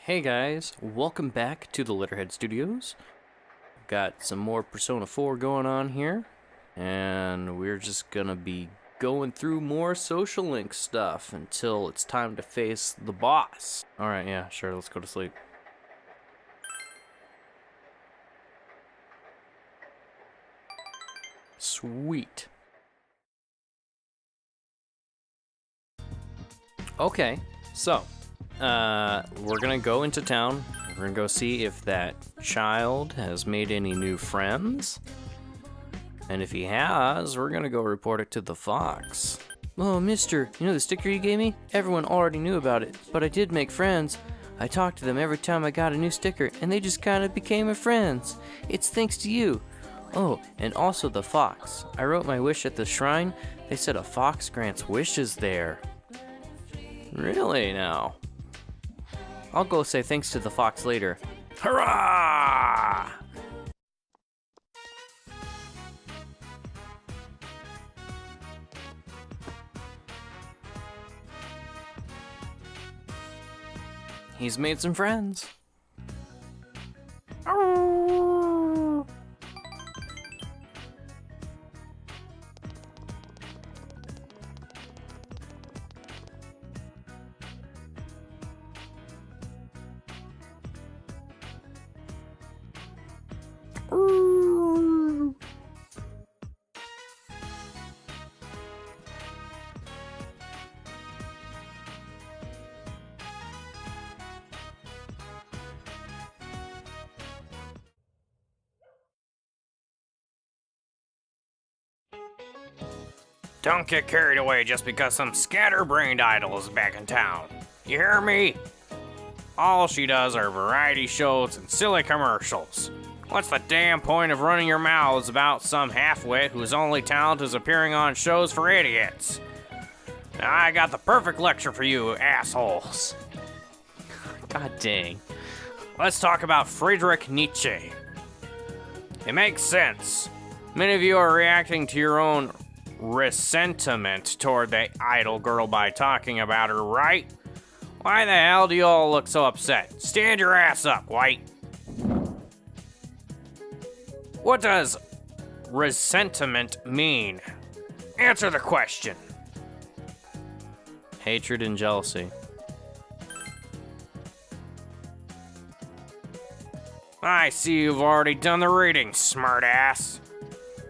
Hey guys, welcome back to the Letterhead Studios. Got some more Persona 4 going on here, and we're just gonna be going through more social link stuff until it's time to face the boss. Alright, yeah, sure, let's go to sleep. Sweet. Okay, so we're gonna go into town. We're gonna go see if that child has made any new friends. And if he has, we're gonna go report it to the fox. Oh, mister, you know the sticker you gave me? Everyone already knew about it, but I did make friends. I talked to them every time I got a new sticker, and they just kind of became my friends. It's thanks to you. Oh, and also the fox. I wrote my wish at the shrine. They said a fox grants wishes there. Really now? I'll go say thanks to the fox later. Hurrah! He's made some friends. Don't get carried away just because some scatterbrained idol is back in town. You hear me? All she does are variety shows and silly commercials. What's the damn point of running your mouths about some half-wit whose only talent is appearing on shows for idiots? Now I got the perfect lecture for you, assholes. God dang. Let's talk about Friedrich Nietzsche. It makes sense. Many of you are reacting to your own resentment toward the idol girl by talking about her, right? Why the hell do you all look so upset? Stand your ass up, White. What does resentment mean? Answer the question. Hatred and jealousy. I see you've already done the reading, smartass.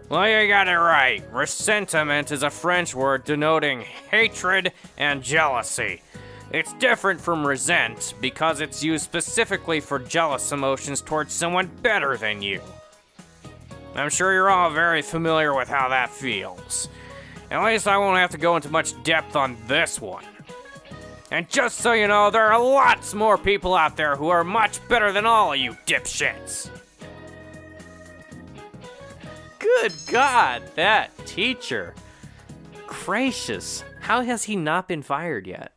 Well, you got it right. Resentment is a French word denoting hatred and jealousy. It's different from resent because it's used specifically for jealous emotions towards someone better than you. I'm sure you're all very familiar with how that feels. At least I won't have to go into much depth on this one. And just so you know, there are lots more people out there who are much better than all of you dipshits. Good God, that teacher. Gracious, how has he not been fired yet?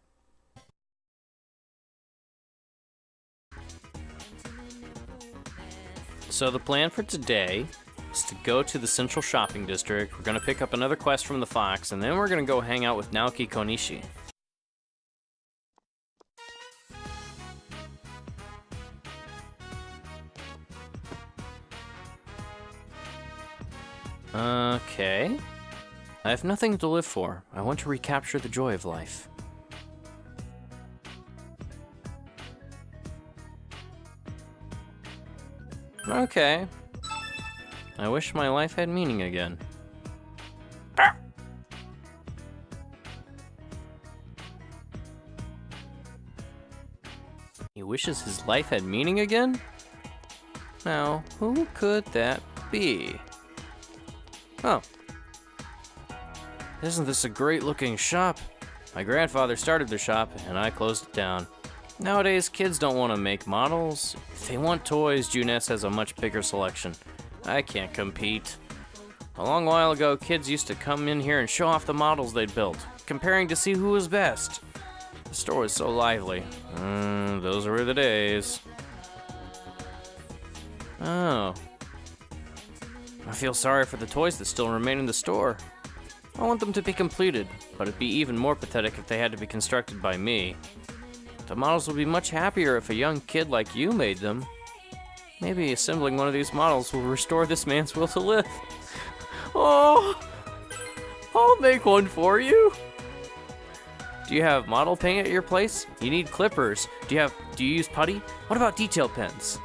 So the plan for today is to go to the central shopping district. We're gonna pick up another quest from the fox, and then we're gonna go hang out with Naoki Konishi. Okay. I have nothing to live for. I want to recapture the joy of life. Okay. I wish my life had meaning again. He wishes his life had meaning again? Now, who could that be? Oh. Isn't this a great-looking shop? My grandfather started the shop, and I closed it down. Nowadays, kids don't want to make models. If they want toys, Juness has a much bigger selection. I can't compete. A long while ago, kids used to come in here and show off the models they'd built, comparing to see who was best. The store was so lively. Those were the days. Oh. I feel sorry for the toys that still remain in the store. I want them to be completed, but it'd be even more pathetic if they had to be constructed by me. The models would be much happier if a young kid like you made them. Maybe assembling one of these models will restore this man's will to live. Oh, I'll make one for you. Do you have model paint at your place? You need clippers. Do you use putty? What about detail pens?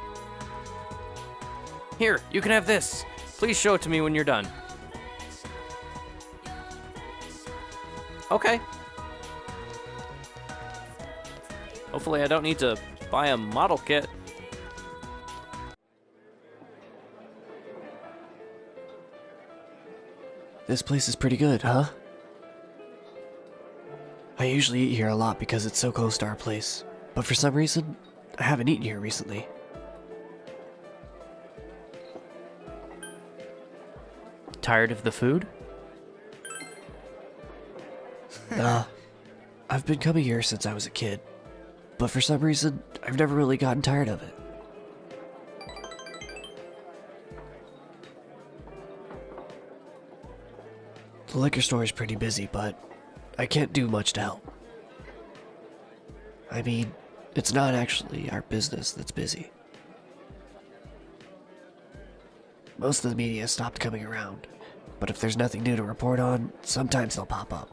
Here, you can have this. Please show it to me when you're done. Okay. Hopefully I don't need to buy a model kit. This place is pretty good, huh? I usually eat here a lot because it's so close to our place, but for some reason, I haven't eaten here recently. Tired of the food? Nah, I've been coming here since I was a kid, but for some reason, I've never really gotten tired of it. The liquor store is pretty busy, but I can't do much to help. I mean, it's not actually our business that's busy. Most of the media stopped coming around, but if there's nothing new to report on, sometimes they'll pop up.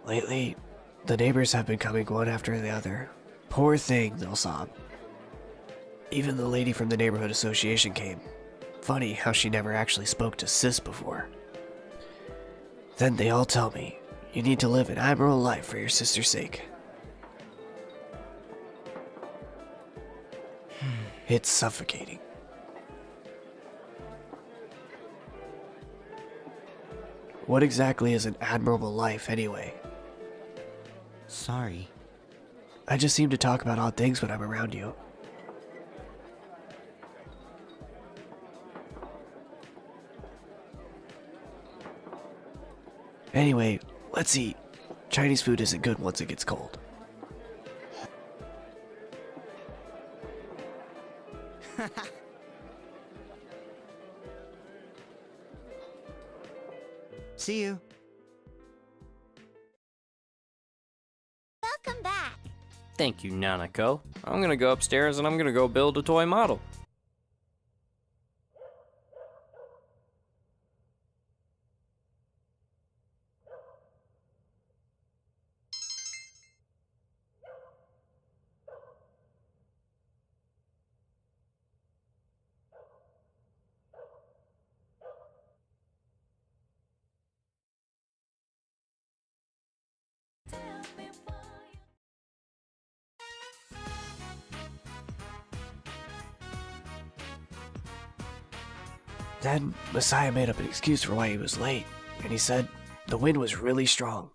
Lately, the neighbors have been coming one after the other. Poor thing, they'll sob. Even the lady from the neighborhood association came. Funny how she never actually spoke to Sis before. Then they all tell me, you need to live an admirable life for your sister's sake. It's suffocating. What exactly is an admirable life anyway? Sorry. I just seem to talk about odd things when I'm around you. Anyway, let's eat. Chinese food isn't good once it gets cold. See you. Welcome back. Thank you, Nanako. I'm gonna go upstairs and I'm gonna go build a toy model. Then Messiah made up an excuse for why he was late, and he said the wind was really strong.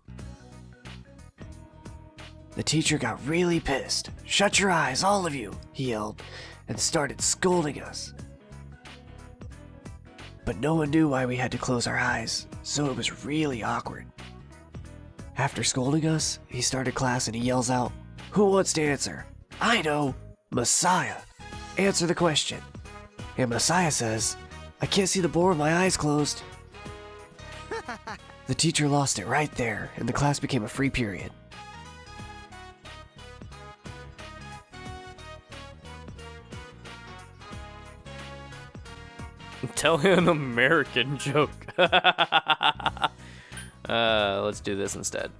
The teacher got really pissed. "Shut your eyes, all of you," he yelled, and started scolding us. But no one knew why we had to close our eyes, so it was really awkward. After scolding us, he started class and he yells out, "Who wants to answer?" "I know, Messiah. Answer the question." And Messiah says, "I can't see the board with my eyes closed." The teacher lost it right there, and the class became a free period. Tell him an American joke. Let's do this instead.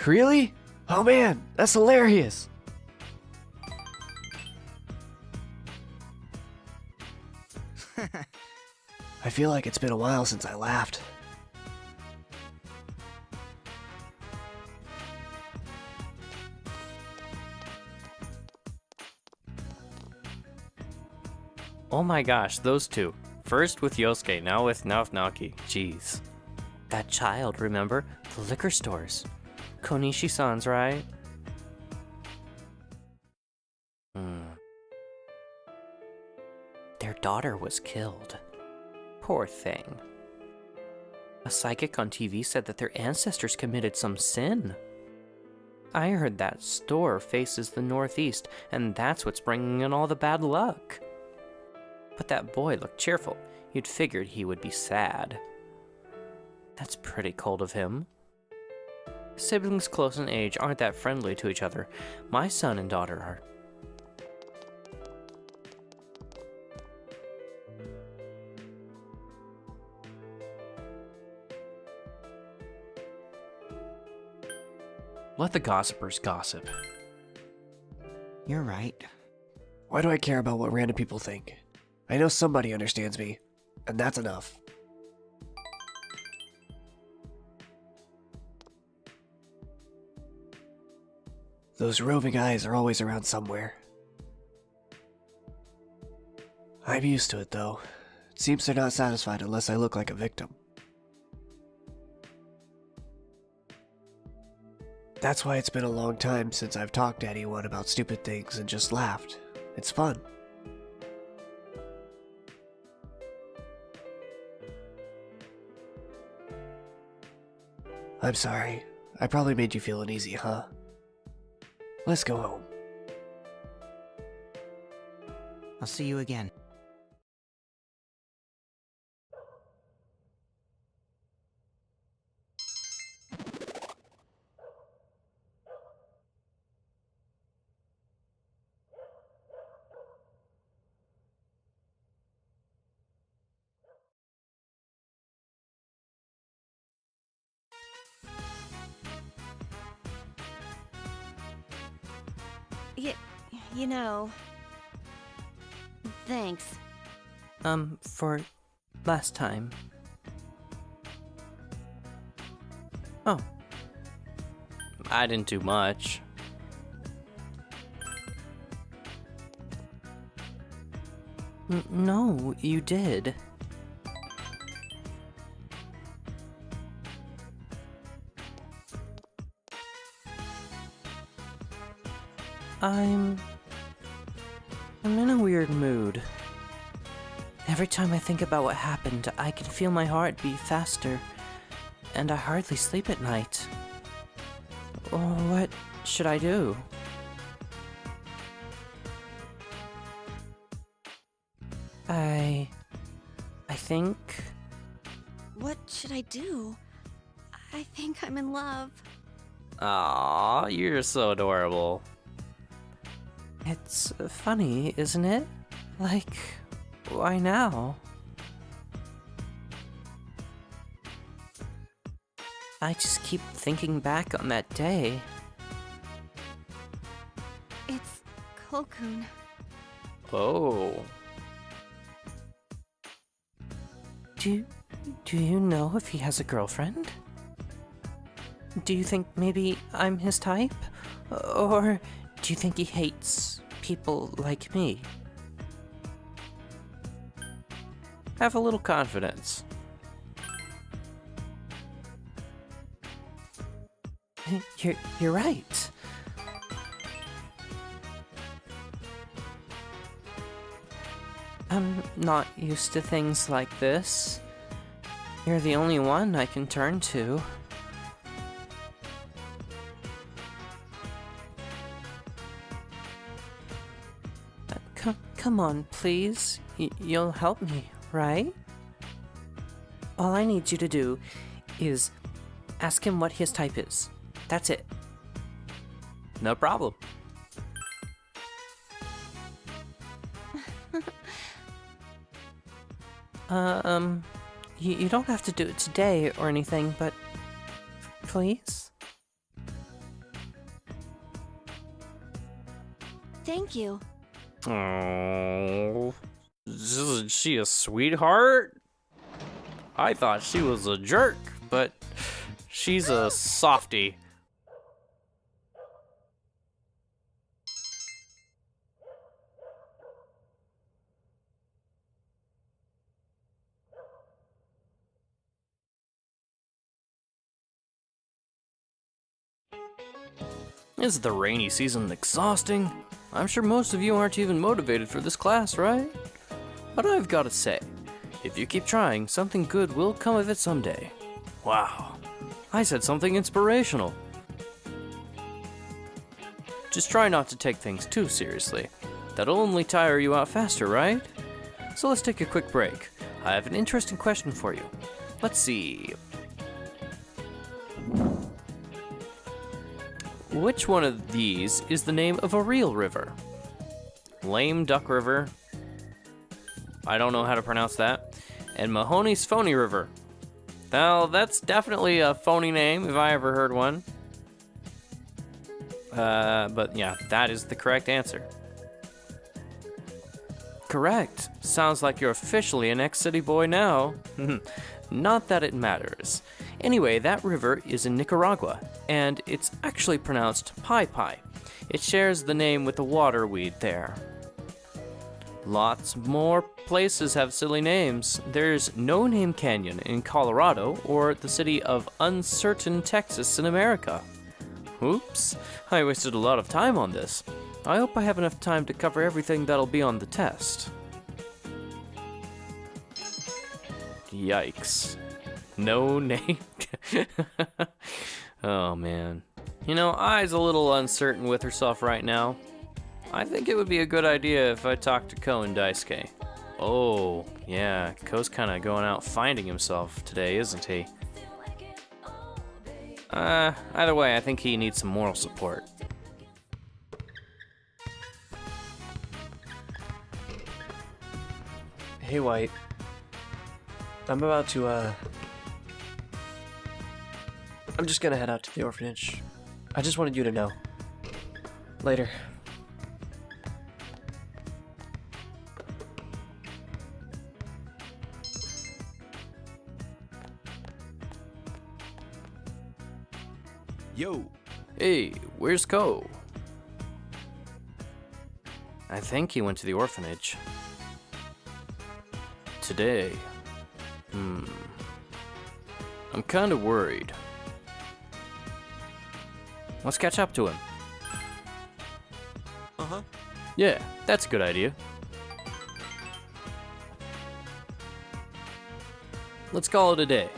Really? Oh man, that's hilarious. I feel like it's been a while since I laughed. Oh my gosh, those two. First with Yosuke, now with Noaki. Jeez. That child, remember? The liquor stores. Konishi-san's, right? Their daughter was killed. Poor thing. A psychic on TV said that their ancestors committed some sin. I heard that store faces the northeast, and that's what's bringing in all the bad luck. But that boy looked cheerful. You'd figured he would be sad. That's pretty cold of him. Siblings close in age aren't that friendly to each other. My son and daughter are. Let the gossipers gossip. You're right. Why do I care about what random people think? I know somebody understands me, and that's enough. Those roving eyes are always around somewhere. I'm used to it, though. It seems they're not satisfied unless I look like a victim. That's why it's been a long time since I've talked to anyone about stupid things and just laughed. It's fun. I'm sorry. I probably made you feel uneasy, huh? Let's go home. I'll see you again. You know... Thanks. For last time. Oh. I didn't do much. No, you did. I'm in a weird mood. Every time I think about what happened, I can feel my heart beat faster, and I hardly sleep at night. What should I do? I think... What should I do? I think I'm in love. Aw, you're so adorable. It's funny, isn't it? Like, why now? I just keep thinking back on that day. It's Kolkun. Oh. Do you know if he has a girlfriend? Do you think maybe I'm his type? Or do you think he hates people like me? Have a little confidence. You're right. I'm not used to things like this. You're the only one I can turn to. Come on, please. You'll help me, right? All I need you to do is ask him what his type is. That's it. No problem. You don't have to do it today or anything, but please? Thank you. Oh, isn't she a sweetheart? I thought she was a jerk, but she's a softie. Is the rainy season exhausting? I'm sure most of you aren't even motivated for this class, right? But I've got to say, if you keep trying, something good will come of it someday. Wow, I said something inspirational. Just try not to take things too seriously. That'll only tire you out faster, right? So let's take a quick break. I have an interesting question for you. Let's see. which one of these is the name of a real river? Lame Duck River. I don't know how to pronounce that. And Mahoney's Phony River. Well, that's definitely a phony name if I ever heard one. But yeah, that is the correct answer. Correct. Sounds like you're officially an ex-city boy now. Not that it matters. Anyway, that river is in Nicaragua, and it's actually pronounced Pai Pai. It shares the name with the water weed there. Lots more places have silly names. There's No Name Canyon in Colorado, or the city of Uncertain, Texas in America. Oops, I wasted a lot of time on this. I hope I have enough time to cover everything that'll be on the test. Yikes. No name. Oh man. You know, Ai's a little uncertain with herself right now. I think it would be a good idea if I talked to Ko and Daisuke. Oh, yeah, Ko's kind of going out finding himself today, isn't he? Either way, I think he needs some moral support. Hey, White. I'm about to, I'm just gonna head out to the orphanage. I just wanted you to know. Later. Yo, Hey, where's Ko? I think he went to the orphanage. Today. I'm kind of worried. Let's catch up to him. uh-huh. Yeah, that's a good idea. Let's call it a day.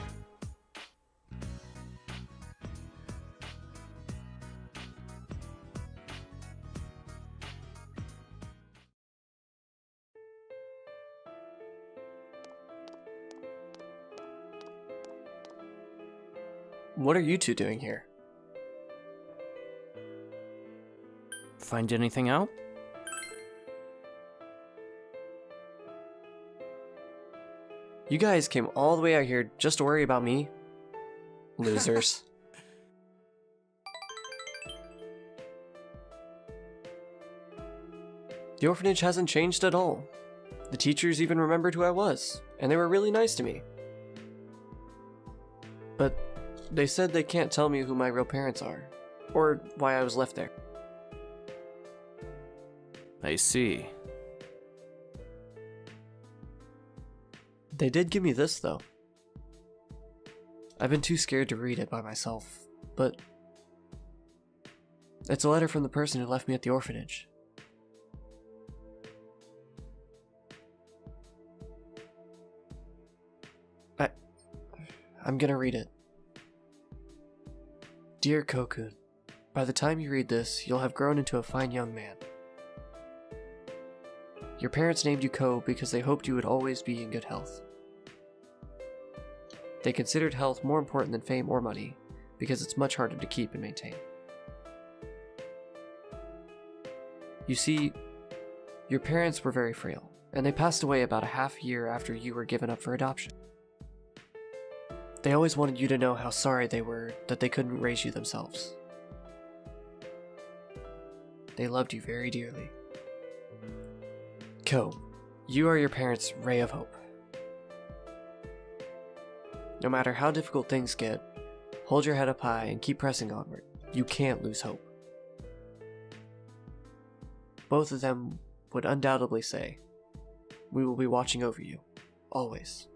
What are you two doing here? Find anything out? You guys came all the way out here just to worry about me? Losers. The orphanage hasn't changed at all. The teachers even remembered who I was, and they were really nice to me. But they said they can't tell me who my real parents are, or why I was left there. I see. They did give me this, though. I've been too scared to read it by myself, but it's a letter from the person who left me at the orphanage. I'm gonna read it. Dear Kokun, by the time you read this, you'll have grown into a fine young man. Your parents named you Ko because they hoped you would always be in good health. They considered health more important than fame or money, because it's much harder to keep and maintain. You see, your parents were very frail, and they passed away about a half year after you were given up for adoption. They always wanted you to know how sorry they were that they couldn't raise you themselves. They loved you very dearly. Ko, you are your parents' ray of hope. No matter how difficult things get, hold your head up high and keep pressing onward. You can't lose hope. Both of them would undoubtedly say, we will be watching over you, always.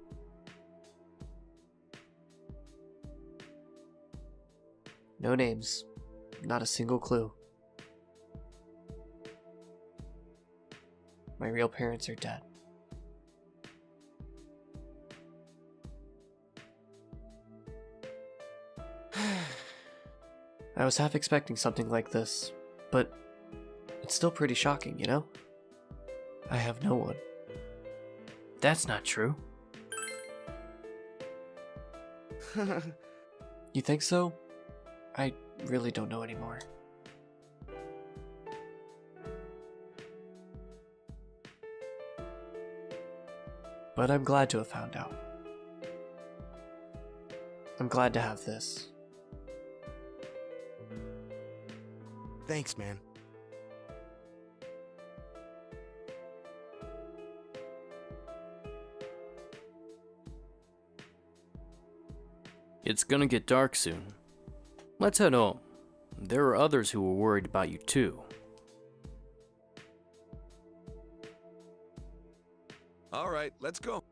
No names, not a single clue. My real parents are dead. I was half expecting something like this, but it's still pretty shocking, you know? I have no one. That's not true. You think so? I really don't know anymore. but I'm glad to have found out. I'm glad to have this. Thanks, man. It's gonna get dark soon. Let's head home. There are others who are worried about you too. All right, let's go.